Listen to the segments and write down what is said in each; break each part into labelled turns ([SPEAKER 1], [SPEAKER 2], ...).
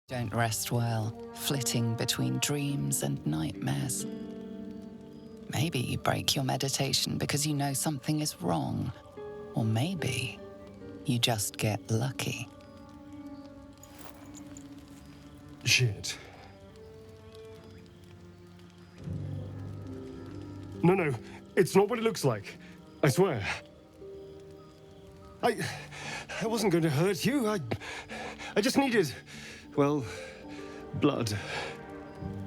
[SPEAKER 1] Don't rest well, flitting between dreams and nightmares. Maybe you break your meditation because you know something is wrong. Or maybe you just get lucky.
[SPEAKER 2] Shit. No, it's not what it looks like. I swear. I wasn't going to hurt you. I just needed, well, blood.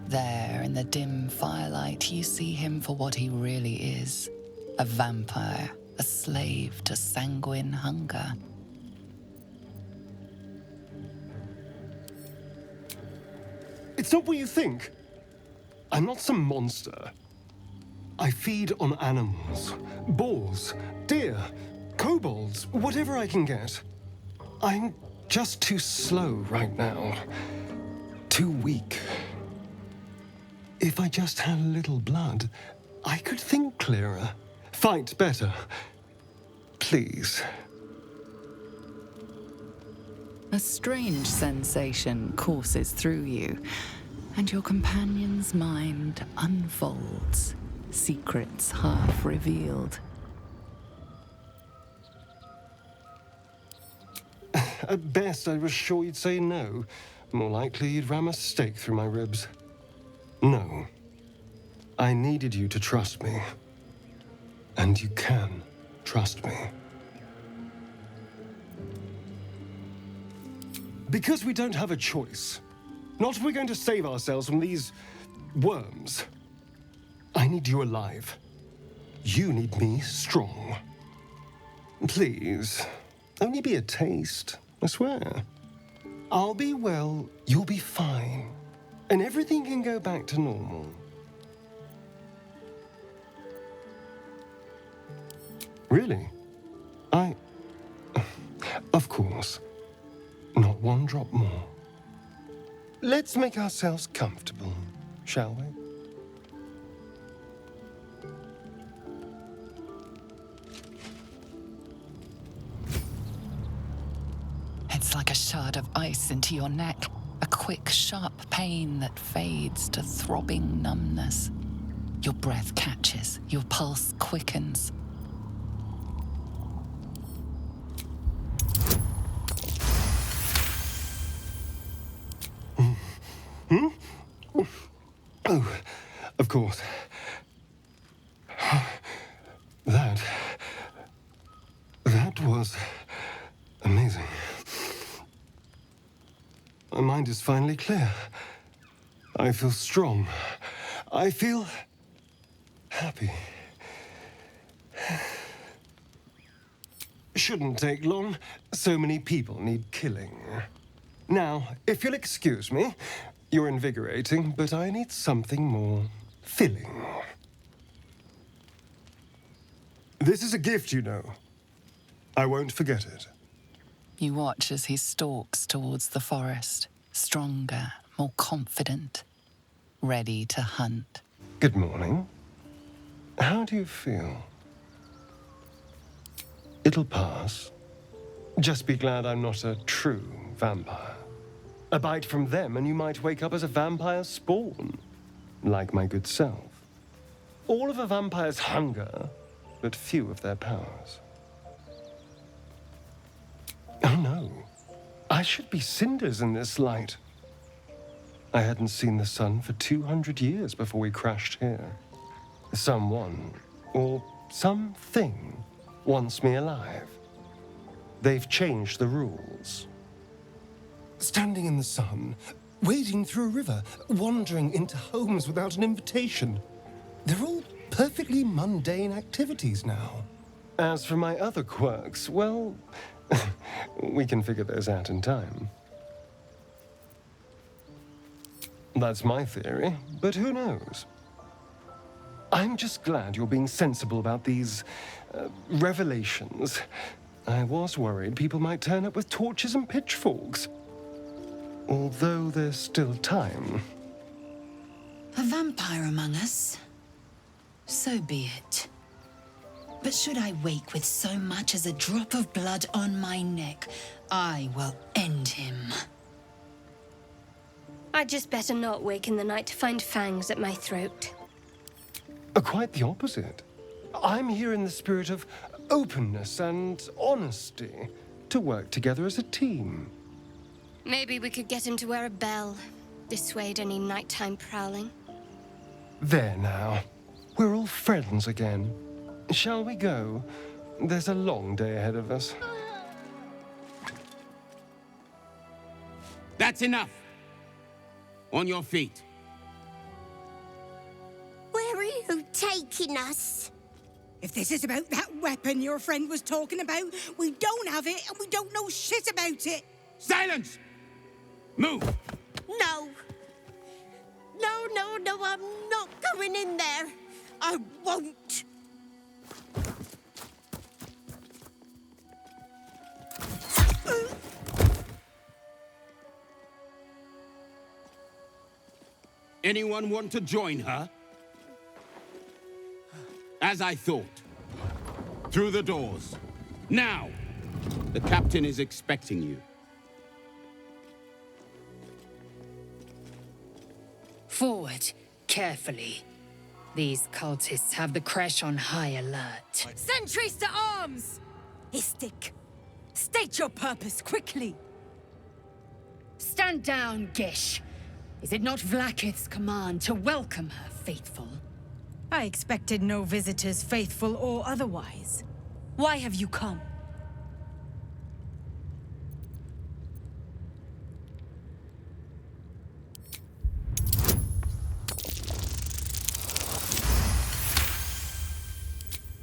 [SPEAKER 1] There, in the dim firelight, you see him for what he really is. A vampire, a slave to sanguine hunger.
[SPEAKER 2] It's not what you think. I'm not some monster. I feed on animals, boars, deer, kobolds, whatever I can get. I'm just too slow right now. Too weak. If I just had a little blood, I could think clearer, fight better. Please.
[SPEAKER 1] A strange sensation courses through you, and your companion's mind unfolds, secrets half revealed.
[SPEAKER 2] At best, I was sure you'd say no. More likely, you'd ram a stake through my ribs. No. I needed you to trust me. And you can trust me. Because we don't have a choice. Not if we're going to save ourselves from these worms. I need you alive. You need me strong. Please, only be a taste, I swear. I'll be well, you'll be fine. And everything can go back to normal. Really? Of course. Not one drop more. Let's make ourselves comfortable, shall we?
[SPEAKER 1] It's like a shard of ice into your neck, a quick, sharp pain that fades to throbbing numbness. Your breath catches, your pulse quickens.
[SPEAKER 2] Oh, of course. That was amazing. My mind is finally clear. I feel strong. I feel happy. Shouldn't take long. So many people need killing. Now, if you'll excuse me, you're invigorating, but I need something more filling. This is a gift, you know. I won't forget it.
[SPEAKER 1] You watch as he stalks towards the forest, stronger, more confident, ready to hunt.
[SPEAKER 2] Good morning. How do you feel? It'll pass. Just be glad I'm not a true vampire. A bite from them and you might wake up as a vampire spawn, like my good self. All of a vampire's hunger, but few of their powers. Oh no, I should be cinders in this light. I hadn't seen the sun for 200 years before we crashed here. Someone, or something, wants me alive. They've changed the rules. Standing in the sun, wading through a river, wandering into homes without an invitation. They're all perfectly mundane activities now. As for my other quirks, well, we can figure those out in time. That's my theory, but who knows? I'm just glad you're being sensible about these revelations. I was worried people might turn up with torches and pitchforks. Although there's still time.
[SPEAKER 3] A vampire among us? So be it. But should I wake with so much as a drop of blood on my neck, I will end him.
[SPEAKER 4] I'd just better not wake in the night to find fangs at my throat.
[SPEAKER 2] Quite the opposite. I'm here in the spirit of openness and honesty, to work together as a team.
[SPEAKER 4] Maybe we could get him to wear a bell. Dissuade any nighttime prowling.
[SPEAKER 2] There now. We're all friends again. Shall we go? There's a long day ahead of us.
[SPEAKER 5] That's enough! On your feet.
[SPEAKER 6] Where are you taking us?
[SPEAKER 7] If this is about that weapon your friend was talking about, we don't have it and we don't know shit about it.
[SPEAKER 5] Silence! Move!
[SPEAKER 6] No. No, I'm not going in there. I won't.
[SPEAKER 5] Anyone want to join her? As I thought. Through the doors. Now! The captain is expecting you.
[SPEAKER 8] Forward, carefully. These cultists have the Kresh on high alert.
[SPEAKER 7] Sentries to arms! Istik, state your purpose quickly.
[SPEAKER 8] Stand down, Gish. Is it not Vlaakith's command to welcome her faithful?
[SPEAKER 7] I expected no visitors, faithful or otherwise. Why have you come?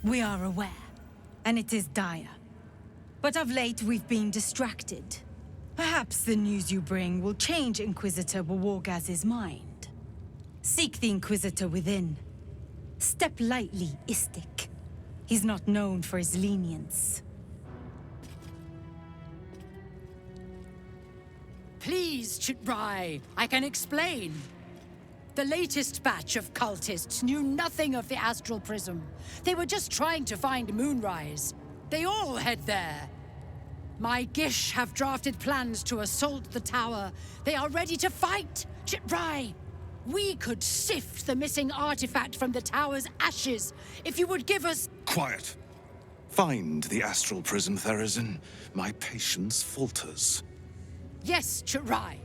[SPEAKER 7] We are aware, and it is dire. But of late, we've been distracted. Perhaps the news you bring will change Inquisitor Wawagaz's mind. Seek the Inquisitor within. Step lightly, Istik. He's not known for his lenience.
[SPEAKER 9] Please, Chitrai, I can explain. The latest batch of cultists knew nothing of the Astral Prism. They were just trying to find Moonrise. They all head there. My Gish have drafted plans to assault the tower. They are ready to fight, Chitrai. We could sift the missing artifact from the tower's ashes if you would give us...
[SPEAKER 10] Quiet. Find the Astral Prism, Therazin. My patience falters.
[SPEAKER 9] Yes, Chitrai.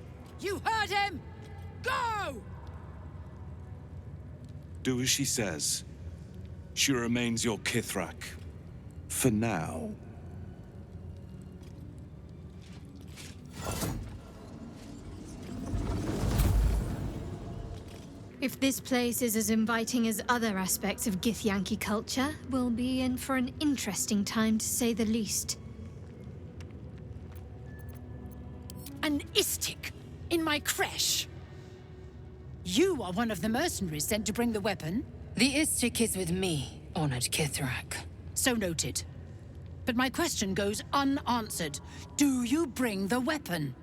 [SPEAKER 9] You heard him! Go!
[SPEAKER 10] Do as she says. She remains your Kithrak. For now.
[SPEAKER 4] If this place is as inviting as other aspects of Githyanki culture, we'll be in for an interesting time to say the least.
[SPEAKER 9] An Istik in my creche. You are one of the mercenaries sent to bring the weapon.
[SPEAKER 8] The Istik is with me, honored Kithrak.
[SPEAKER 9] So noted. But my question goes unanswered. Do you bring the weapon?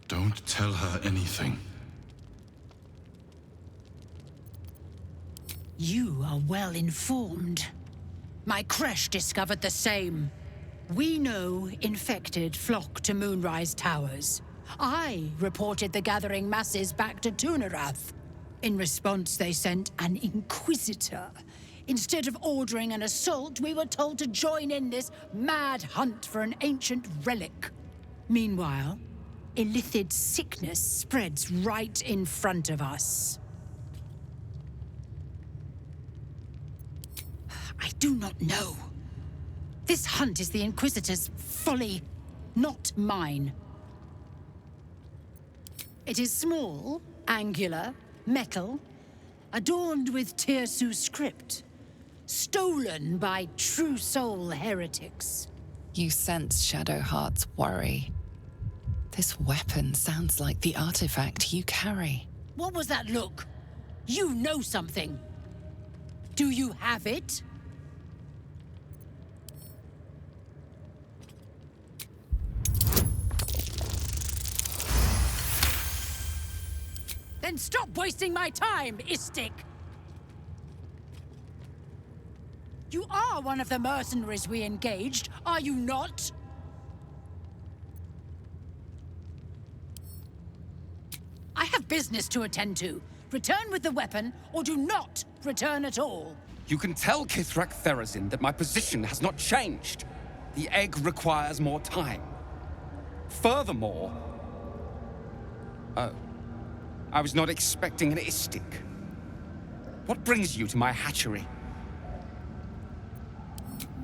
[SPEAKER 10] Don't tell her anything.
[SPEAKER 9] You are well informed. My creche discovered the same. We know infected flock to Moonrise Towers. I reported the gathering masses back to Tunarath. In response, they sent an Inquisitor. Instead of ordering an assault, we were told to join in this mad hunt for an ancient relic. Meanwhile, illithid sickness spreads right in front of us. I do not know. This hunt is the Inquisitor's folly, not mine. It is small, angular, metal, adorned with Tirsu script, stolen by true soul heretics.
[SPEAKER 1] You sense Shadowheart's worry. This weapon sounds like the artifact you carry.
[SPEAKER 9] What was that look? You know something. Do you have it? Then stop wasting my time, Istik! You are one of the mercenaries we engaged, are you not? have business to attend to. Return with the weapon, or do not return at all.
[SPEAKER 11] You can tell Kithrak Therazin that my position has not changed. The egg requires more time. Furthermore... Oh. I was not expecting an Istik. What brings you to my hatchery?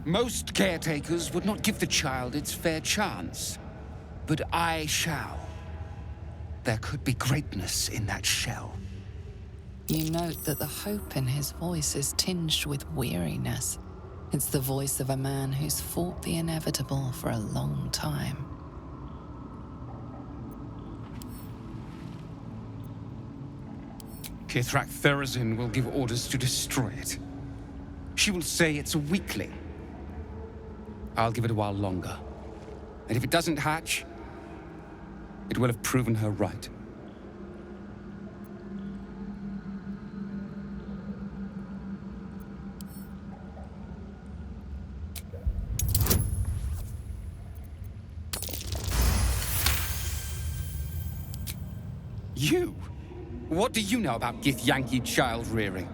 [SPEAKER 11] Most caretakers would not give the child its fair chance. But I shall. There could be greatness in that shell.
[SPEAKER 1] You note that the hope in his voice is tinged with weariness. It's the voice of a man who's fought the inevitable for a long time.
[SPEAKER 11] Kithrak Therazin will give orders to destroy it. She will say it's a weakling. I'll give it a while longer. And if it doesn't hatch, it will have proven her right. You? What do you know about Githyanki child rearing?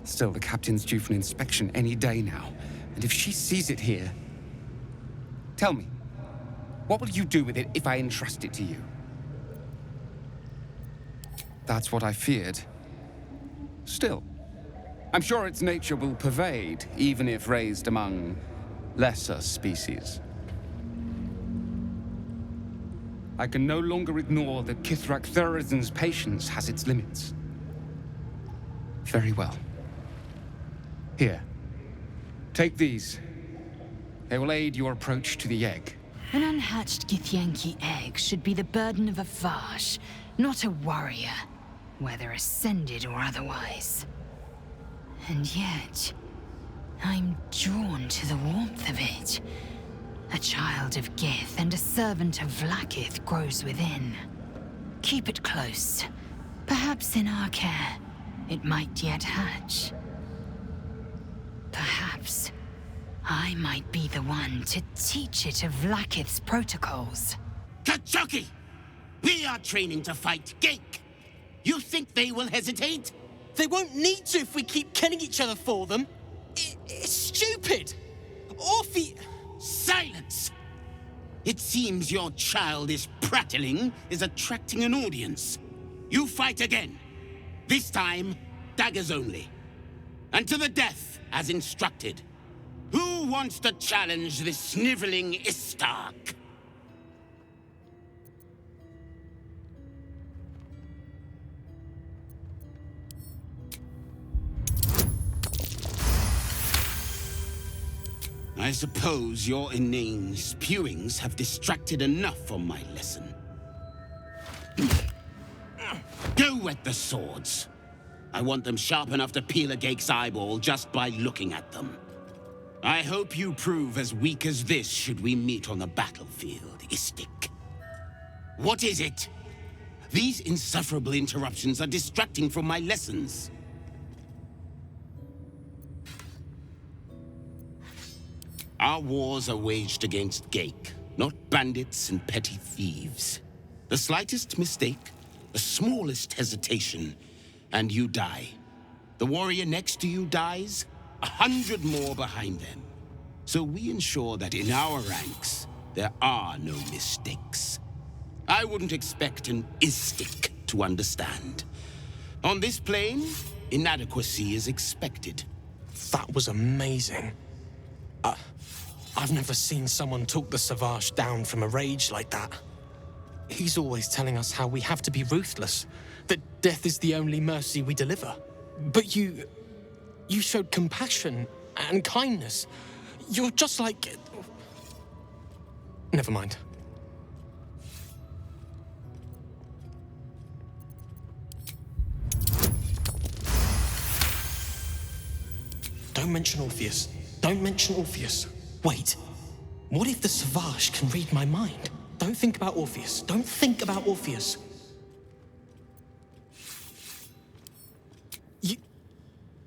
[SPEAKER 11] Still, the captain's due for an inspection any day now. And if she sees it here... Tell me, what will you do with it if I entrust it to you? That's what I feared. Still, I'm sure its nature will pervade, even if raised among lesser species. I can no longer ignore that Kithrak Therazin's patience has its limits. Very well. Here. Take these. They will aid your approach to the egg.
[SPEAKER 3] An unhatched Githyanki egg should be the burden of a Vash, not a warrior, whether ascended or otherwise. And yet, I'm drawn to the warmth of it. A child of Gith and a servant of Vlaakith grows within. Keep it close. Perhaps in our care, it might yet hatch. Perhaps I might be the one to teach it of Vlaakith's protocols.
[SPEAKER 5] Kachoki! We are training to fight Gake. You think they will hesitate?
[SPEAKER 12] They won't need to if we keep killing each other for them. It's stupid. Orphe...
[SPEAKER 5] Silence! It seems your childish prattling is attracting an audience. You fight again. This time, daggers only. And to the death, as instructed. Who wants to challenge this sniveling Istark? I suppose your inane spewings have distracted enough from my lesson. Go wet the swords. I want them sharp enough to peel a Gake's eyeball just by looking at them. I hope you prove as weak as this should we meet on the battlefield, Istik. What is it? These insufferable interruptions are distracting from my lessons. Our wars are waged against Gake, not bandits and petty thieves. The slightest mistake, the smallest hesitation, and you die. The warrior next to you dies, 100 more behind them. So we ensure that in our ranks, there are no mistakes. I wouldn't expect an Istik to understand. On this plane, inadequacy is expected.
[SPEAKER 12] That was amazing. I've never seen someone talk the Savage down from a rage like that. He's always telling us how we have to be ruthless, that death is the only mercy we deliver. But you showed compassion and kindness. You're just like... Never mind. Don't mention Orpheus. Don't mention Orpheus. Wait. What if the Savage can read my mind? Don't think about Orpheus. Don't think about Orpheus.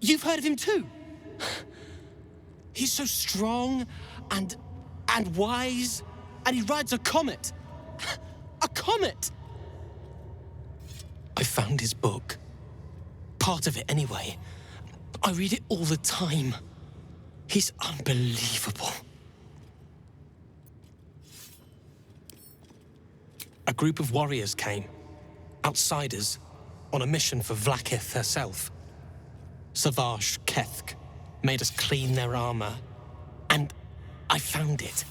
[SPEAKER 12] You've heard of him too? He's so strong and wise, and he rides a comet. A comet! found his book. Part of it, anyway. I read it all the time. He's unbelievable. A group of warriors came. Outsiders. On a mission for Vlaakith herself. Savage Kethk made us clean their armor. And I found it.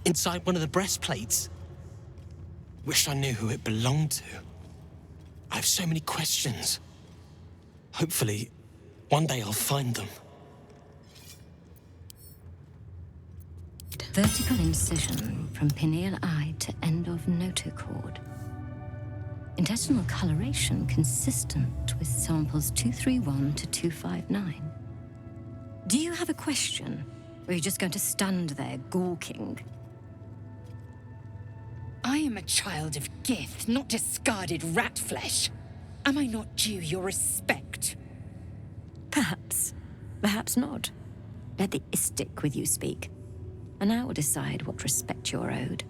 [SPEAKER 12] Inside one of the breastplates. Wish I knew who it belonged to. I have so many questions. Hopefully, one day I'll find them.
[SPEAKER 13] Vertical incision from pineal eye to end of notochord. Intestinal coloration consistent with samples 231 to 259. Do you have a question? Or are you just going to stand there gawking?
[SPEAKER 8] I am a child of Gith, not discarded rat flesh. Am I not due your respect?
[SPEAKER 13] Perhaps. Perhaps not. Let the Istik with you speak, and I will decide what respect you're owed.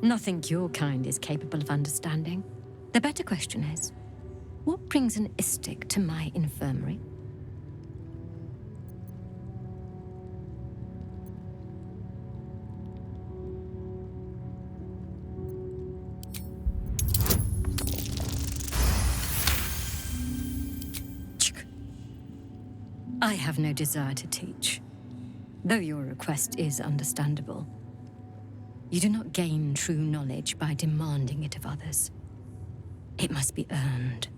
[SPEAKER 13] Nothing your kind is capable of understanding. The better question is, what brings an Istik to my infirmary? I have no desire to teach, though your request is understandable. You do not gain true knowledge by demanding it of others. It must be earned.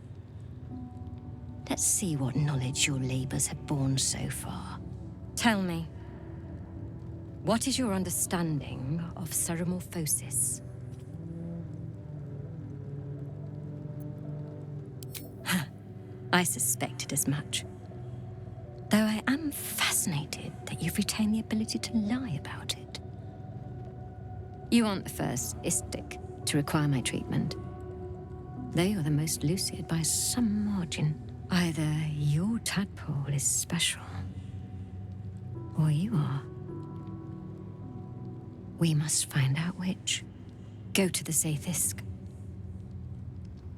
[SPEAKER 13] Let's see what knowledge your labors have borne so far. Tell me, what is your understanding of ceremorphosis? I suspected as much. Though I am fascinated that you've retained the ability to lie about it. You aren't the first Istik to require my treatment. Though you're the most lucid by some margin. Either your tadpole is special, or you are. We must find out which. Go to the Zaithisk.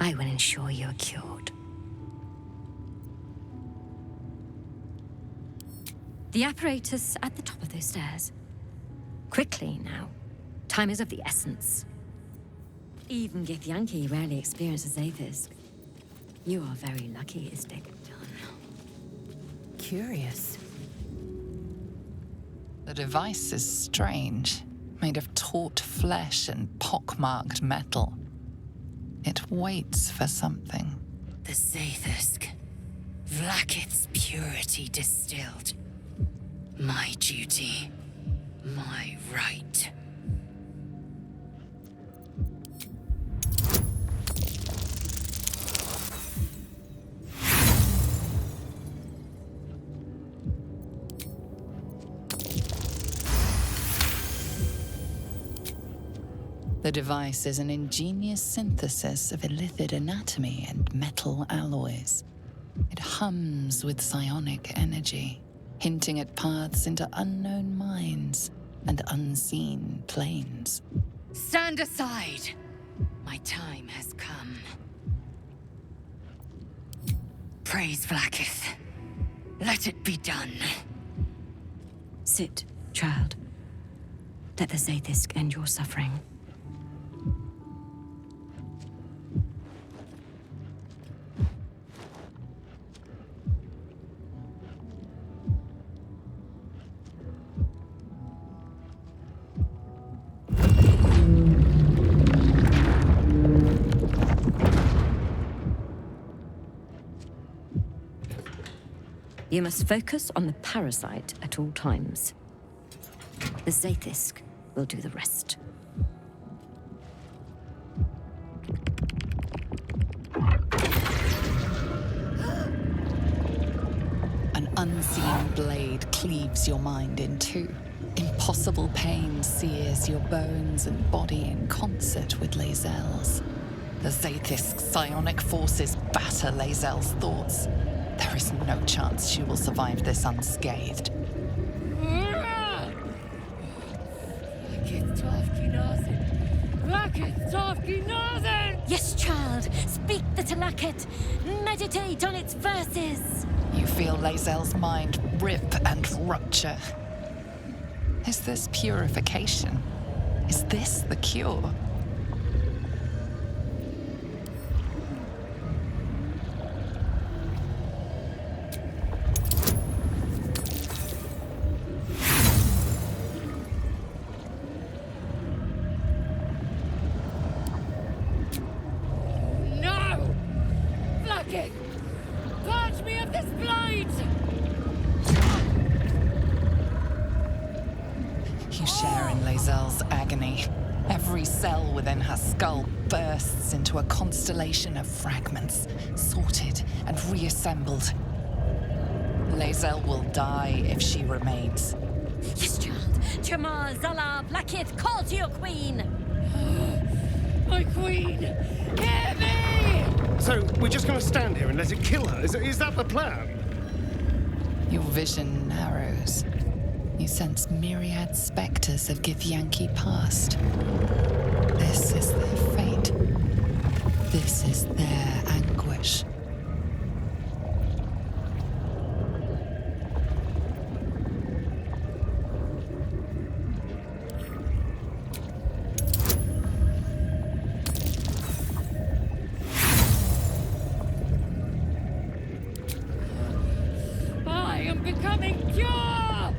[SPEAKER 13] I will ensure you're cured. The apparatus at the top of those stairs. Quickly now. Time is of the essence. Even Githyanki rarely experiences Zaithisk. You are very lucky, Istik.
[SPEAKER 1] Curious. The device is strange, made of taut flesh and pockmarked metal. It waits for something.
[SPEAKER 8] The Zaithisk. Vlaakith's purity distilled. My duty. My right.
[SPEAKER 1] The device is an ingenious synthesis of illithid anatomy and metal alloys. It hums with psionic energy, hinting at paths into unknown minds and unseen planes.
[SPEAKER 8] Stand aside! My time has come. Praise Vlaakith. Let it be done.
[SPEAKER 13] Sit, child. Let the Zaithisk end your suffering. You must focus on the parasite at all times. The Zaithisk will do the rest.
[SPEAKER 1] An unseen blade cleaves your mind in two. Impossible pain sears your bones and body in concert with Lazels. The Zaithisk's psionic forces batter Lazel's thoughts. There is no chance she will survive this unscathed.
[SPEAKER 13] Yes, child. Speak the Talakit. Meditate on its verses.
[SPEAKER 1] You feel Lazel's mind rip and rupture. Is this purification? Is this the cure?
[SPEAKER 14] Purge me of this blight!
[SPEAKER 1] You share in Lazel's agony. Every cell within her skull bursts into a constellation of fragments, sorted and reassembled. Lazel will die if she remains.
[SPEAKER 13] Yes, child. Chamar, Zala, Blackith, call to your queen!
[SPEAKER 14] My queen! Hear me!
[SPEAKER 15] So, we're just gonna stand here and let it kill her? Is that the plan?
[SPEAKER 1] Your vision narrows. You sense myriad specters of Githyanki past. This is their fate. This is their anguish.
[SPEAKER 14] I am becoming pure!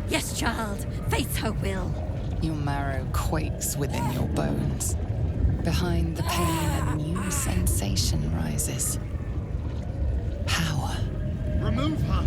[SPEAKER 13] Yes, child. Face her will.
[SPEAKER 1] Your marrow quakes within your bones. Behind the pain, a new sensation rises. Power.
[SPEAKER 15] Remove her!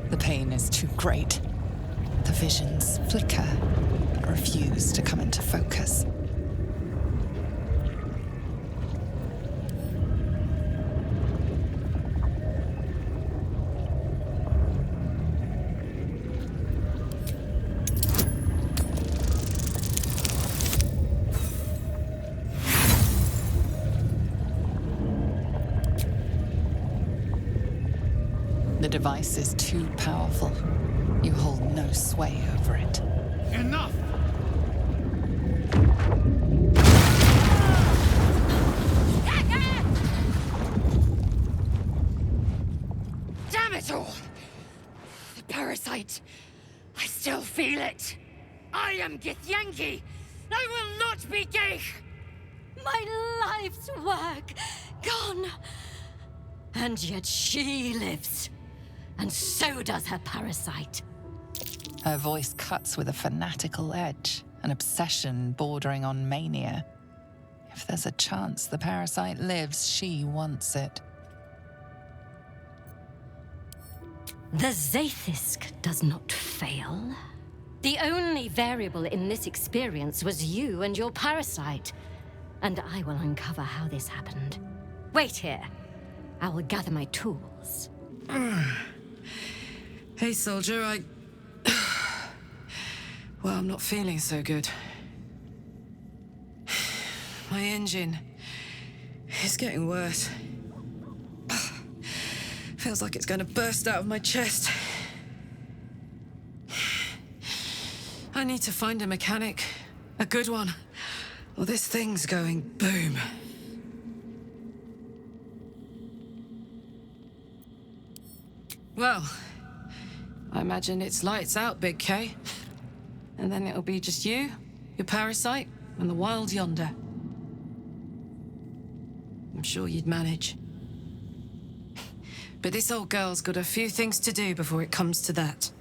[SPEAKER 1] The pain is too great. The visions flicker, refuse to come into focus. The device is too powerful. You hold no sway over it.
[SPEAKER 15] Enough!
[SPEAKER 14] Damn it all! The parasite. I still feel it. I am Githyanki. I will not be Geich.
[SPEAKER 13] My life's work gone. And yet she lives. And so does her parasite.
[SPEAKER 1] Her voice cuts with a fanatical edge, an obsession bordering on mania. If there's a chance the parasite lives, she wants it.
[SPEAKER 13] The Zaithisk does not fail. The only variable in this experience was you and your parasite. And I will uncover how this happened. Wait here. I will gather my tools.
[SPEAKER 16] Hey, soldier, Well, I'm not feeling so good. My engine is getting worse. Feels like it's going to burst out of my chest. I need to find a mechanic. A good one. Or this thing's going boom. Well, I imagine it's lights out, Big K. And then it'll be just you, your parasite, and the wild yonder. I'm sure you'd manage. But this old girl's got a few things to do before it comes to that.